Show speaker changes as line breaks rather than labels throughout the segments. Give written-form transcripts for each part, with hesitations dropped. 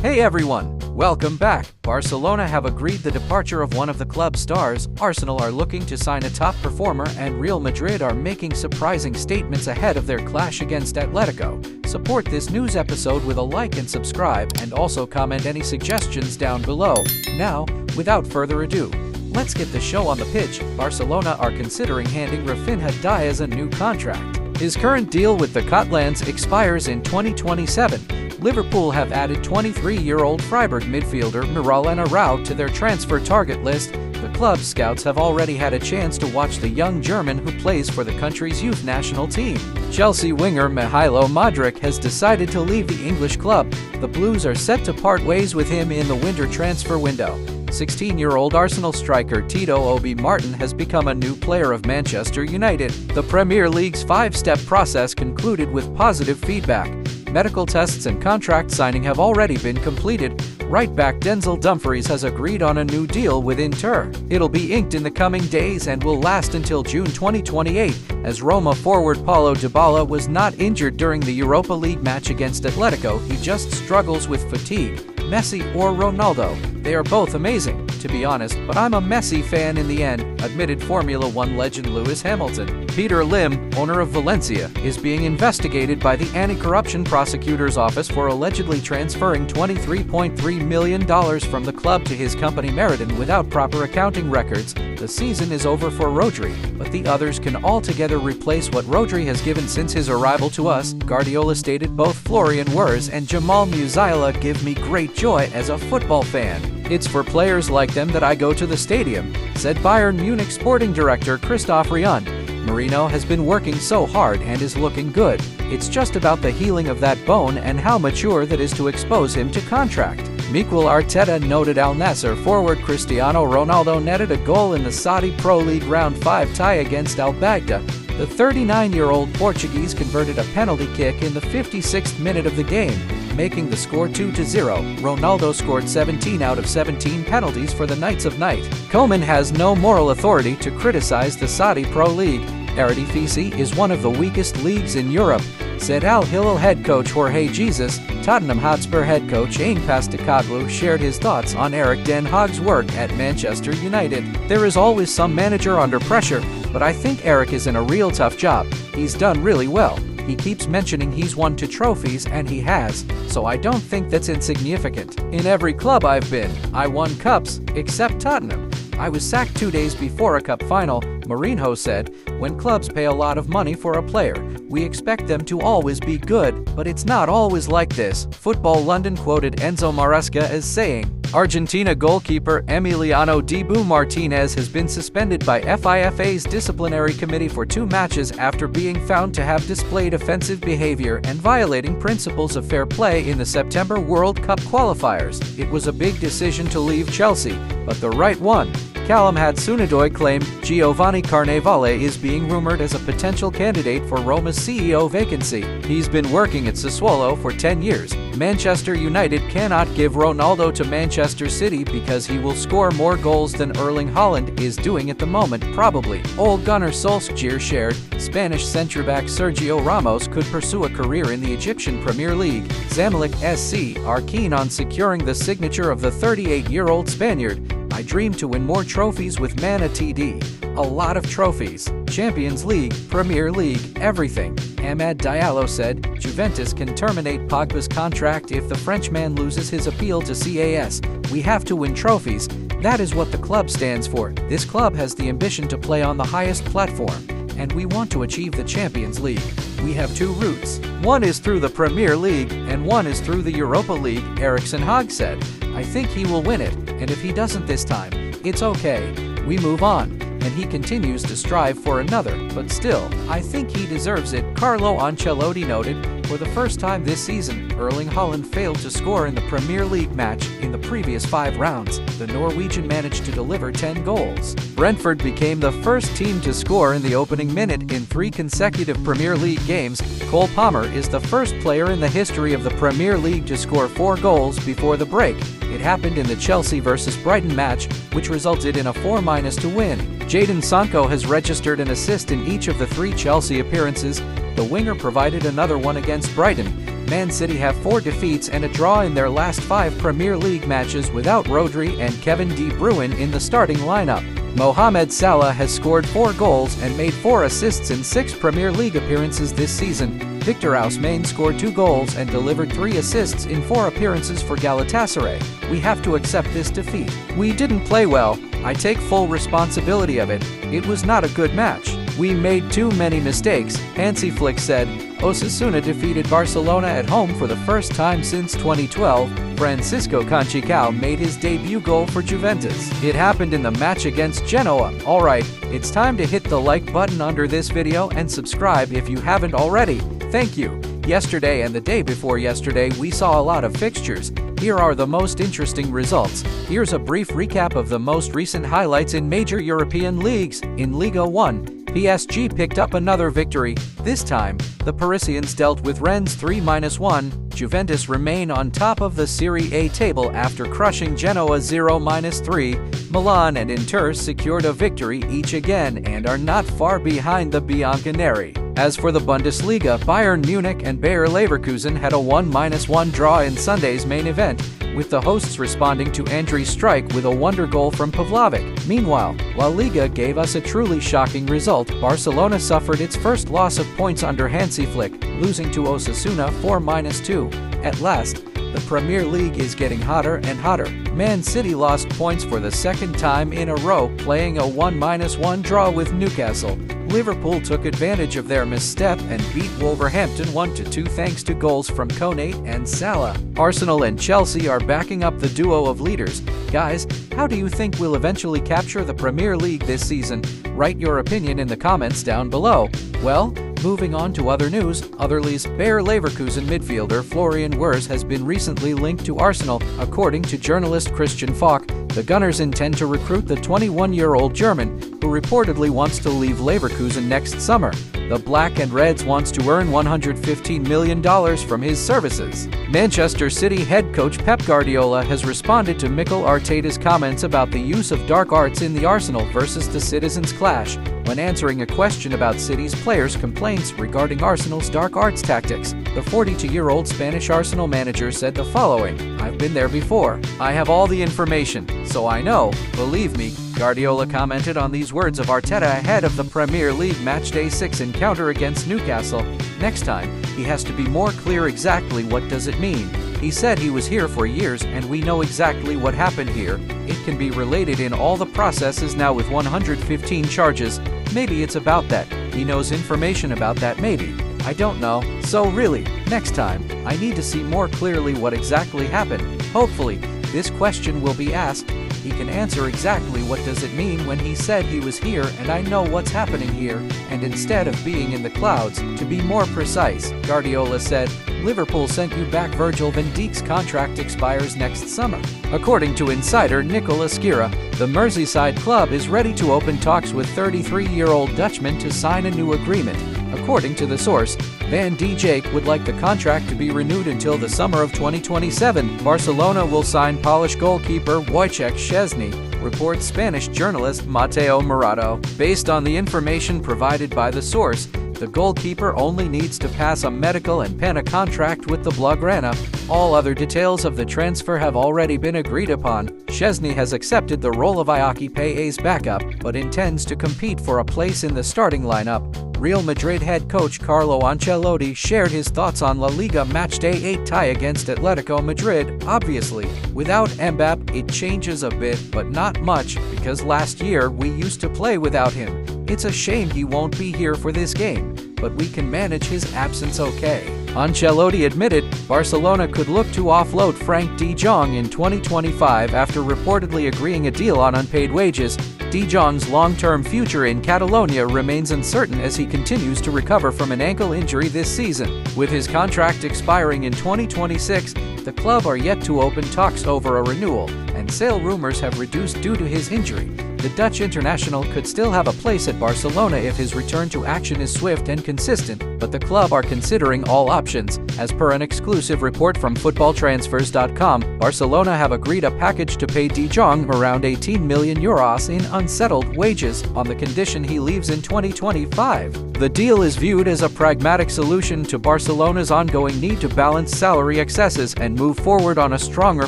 Hey everyone, welcome back. Barcelona have agreed the departure of one of the club's stars, Arsenal are looking to sign a top performer, and Real Madrid are making surprising statements ahead of their clash against Atletico. Support this news episode with a like and subscribe, and also comment any suggestions down below. Now, without further ado, let's get the show on the pitch. Barcelona are considering handing Rafinha Diaz a new contract. His current deal with the Catalans expires in 2027. Liverpool have added 23-year-old Freiburg midfielder Miralem Arau to their transfer target list. The club's scouts have already had a chance to watch the young German who plays for the country's youth national team. Chelsea winger Mykhailo Mudryk has decided to leave the English club. The Blues are set to part ways with him in the winter transfer window. 16-year-old Arsenal striker Tito Obi Martin has become a new player of Manchester United. The Premier League's five-step process concluded with positive feedback. Medical tests and contract signing have already been completed. Right-back Denzel Dumfries has agreed on a new deal with Inter. It'll be inked in the coming days and will last until June 2028, as Roma forward Paulo Dybala was not injured during the Europa League match against Atletico. He just struggles with fatigue. Messi or Ronaldo? They are both amazing, to be honest, but I'm a Messi fan in the end, admitted Formula One legend Lewis Hamilton. Peter Lim, owner of Valencia, is being investigated by the Anti-Corruption Prosecutor's Office for allegedly transferring $23.3 million from the club to his company Meriton without proper accounting records. The season is over for Rodri, but the others can altogether replace what Rodri has given since his arrival to us. Guardiola stated both Florian Wirtz and Jamal Musiala give me great joy as a football fan. It's for players like them that I go to the stadium, said Bayern Munich sporting director Christoph Rion. Mourinho has been working so hard and is looking good. It's just about the healing of that bone and how mature that is to expose him to contract. Mikel Arteta noted Al Nassr forward Cristiano Ronaldo netted a goal in the Saudi Pro League Round 5 tie against Al Baghdad. The 39-year-old Portuguese converted a penalty kick in the 56th minute of the game, making the score 2-0. Ronaldo scored 17 out of 17 penalties for the Knights of Night. Koeman has no moral authority to criticize the Saudi Pro League. Eredivisie is one of the weakest leagues in Europe, said Al Hilal head coach Jorge Jesus. Tottenham Hotspur head coach Aine Postecoglou shared his thoughts on Erik ten Hag's work at Manchester United. There is always some manager under pressure, but I think Erik is in a real tough job. He's done really well. He keeps mentioning he's won 2 trophies, and he has, so I don't think that's insignificant. In every club I've been, I won cups, except Tottenham. I was sacked 2 days before a cup final, Mourinho said. When clubs pay a lot of money for a player, we expect them to always be good, but it's not always like this. Football London quoted Enzo Maresca as saying, Argentina goalkeeper Emiliano Dibu Martinez has been suspended by FIFA's disciplinary committee for 2 matches after being found to have displayed offensive behavior and violating principles of fair play in the September World Cup qualifiers. It was a big decision to leave Chelsea, but the right one. Callum Hudson-Odoi claimed Giovanni Carnevale is being rumored as a potential candidate for Roma's CEO vacancy. He's been working at Sassuolo for 10 years. Manchester United cannot give Ronaldo to Manchester City because he will score more goals than Erling Haaland is doing at the moment, probably. Ole Gunnar Solskjaer shared, Spanish centre-back Sergio Ramos could pursue a career in the Egyptian Premier League. Zamalek SC are keen on securing the signature of the 38-year-old Spaniard. I dream to win more trophies with Man TD. A lot of trophies. Champions League, Premier League, everything. Amad Diallo said, Juventus can terminate Pogba's contract if the Frenchman loses his appeal to CAS. We have to win trophies. That is what the club stands for. This club has the ambition to play on the highest platform, and we want to achieve the Champions League. We have 2 routes. One is through the Premier League, and one is through the Europa League, Erik ten Hag said. I think he will win it, and if he doesn't this time, it's okay. We move on. And he continues to strive for another, but still, I think he deserves it, Carlo Ancelloti noted. For the first time this season, Erling Haaland failed to score in the Premier League match in the previous 5 rounds. The Norwegian managed to deliver 10 goals. Brentford became the first team to score in the opening minute in 3 consecutive Premier League games. Cole Palmer is the first player in the history of the Premier League to score 4 goals before the break. It happened in the Chelsea vs Brighton match, which resulted in a 4- to win. Jadon Sancho has registered an assist in each of the 3 Chelsea appearances. The winger provided another one against Brighton. Man City have 4 defeats and a draw in their last 5 Premier League matches without Rodri and Kevin De Bruyne in the starting lineup. Mohamed Salah has scored 4 goals and made 4 assists in 6 Premier League appearances this season. Victor Osimhen scored 2 goals and delivered 3 assists in 4 appearances for Galatasaray. We have to accept this defeat. We didn't play well. I take full responsibility of it. It was not a good match. We made too many mistakes, Hansi Flick said. Osasuna defeated Barcelona at home for the first time since 2012. Francisco Conchicao made his debut goal for Juventus. It happened in the match against Genoa. Alright, it's time to hit the like button under this video and subscribe if you haven't already. Thank you. Yesterday and the day before yesterday we saw a lot of fixtures. Here are the most interesting results. Here's a brief recap of the most recent highlights in major European leagues. In Liga 1, PSG picked up another victory. This time, the Parisians dealt with Rennes 3-1. Juventus remain on top of the Serie A table after crushing Genoa 0-3. Milan and Inter secured a victory each again and are not far behind the Bianconeri. As for the Bundesliga, Bayern Munich and Bayer Leverkusen had a 1-1 draw in Sunday's main event, with the hosts responding to Andri's strike with a wonder goal from Pavlovic. Meanwhile, La Liga gave us a truly shocking result. Barcelona suffered its first loss of points under Hansi Flick, losing to Osasuna 4-2. At last, the Premier League is getting hotter and hotter. Man City lost points for the second time in a row, playing a 1-1 draw with Newcastle. Liverpool took advantage of their misstep and beat Wolverhampton 1-2 thanks to goals from Konate and Salah. Arsenal and Chelsea are backing up the duo of leaders. Guys, how do you think we'll eventually capture the Premier League this season? Write your opinion in the comments down below. Well, moving on to other news, Bayer Leverkusen midfielder Florian Wirtz has been recently linked to Arsenal. According to journalist Christian Falk, the Gunners intend to recruit the 21-year-old German, who reportedly wants to leave Leverkusen next summer. The Black and Reds wants to earn $115 million from his services. Manchester City head coach Pep Guardiola has responded to Mikel Arteta's comments about the use of dark arts in the Arsenal versus the Citizens clash, when answering a question about City's players' complaints regarding Arsenal's dark arts tactics. The 42-year-old Spanish Arsenal manager said the following: "I've been there before. I have all the information, so I know, believe me." Guardiola commented on these words of Arteta ahead of the Premier League Matchday 6 encounter against Newcastle. Next time, he has to be more clear exactly what does it mean. He said he was here for years and we know exactly what happened here. It can be related in all the processes now with 115 charges. Maybe it's about that. He knows information about that maybe. I don't know. So really, next time, I need to see more clearly what exactly happened. Hopefully, this question will be asked. He can answer exactly what does it mean when he said he was here and I know what's happening here, and instead of being in the clouds, to be more precise. Guardiola said, "Liverpool sent you back. Virgil van Dijk's contract expires next summer." According to insider Nicola Skira, the Merseyside club is ready to open talks with 33-year-old Dutchman to sign a new agreement. According to the source, Van Dijk would like the contract to be renewed until the summer of 2027. Barcelona will sign Polish goalkeeper Wojciech Szczesny, reports Spanish journalist Mateo Morato. Based on the information provided by the source, the goalkeeper only needs to pass a medical and pen a contract with the Blaugrana. All other details of the transfer have already been agreed upon. Szczesny has accepted the role of Iñaki Peña's backup, but intends to compete for a place in the starting lineup. Real Madrid head coach Carlo Ancelotti shared his thoughts on La Liga Matchday 8 tie against Atletico Madrid. Obviously, without Mbappé, it changes a bit, but not much, because last year we used to play without him. It's a shame he won't be here for this game, but we can manage his absence okay. Ancelloti admitted Barcelona could look to offload Frank de Jong in 2025 after reportedly agreeing a deal on unpaid wages. De Jong's long-term future in Catalonia remains uncertain as he continues to recover from an ankle injury this season. With his contract expiring in 2026, the club are yet to open talks over a renewal, and sale rumors have reduced due to his injury. The Dutch international could still have a place at Barcelona if his return to action is swift and consistent, but the club are considering all options. As per an exclusive report from footballtransfers.com, Barcelona have agreed a package to pay De Jong around 18 million euros in unsettled wages, on the condition he leaves in 2025. The deal is viewed as a pragmatic solution to Barcelona's ongoing need to balance salary excesses and move forward on a stronger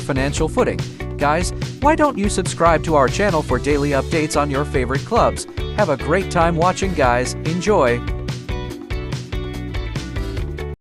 financial footing. Guys, why don't you subscribe to our channel for daily updates on your favorite clubs? Have a great time watching, guys. Enjoy!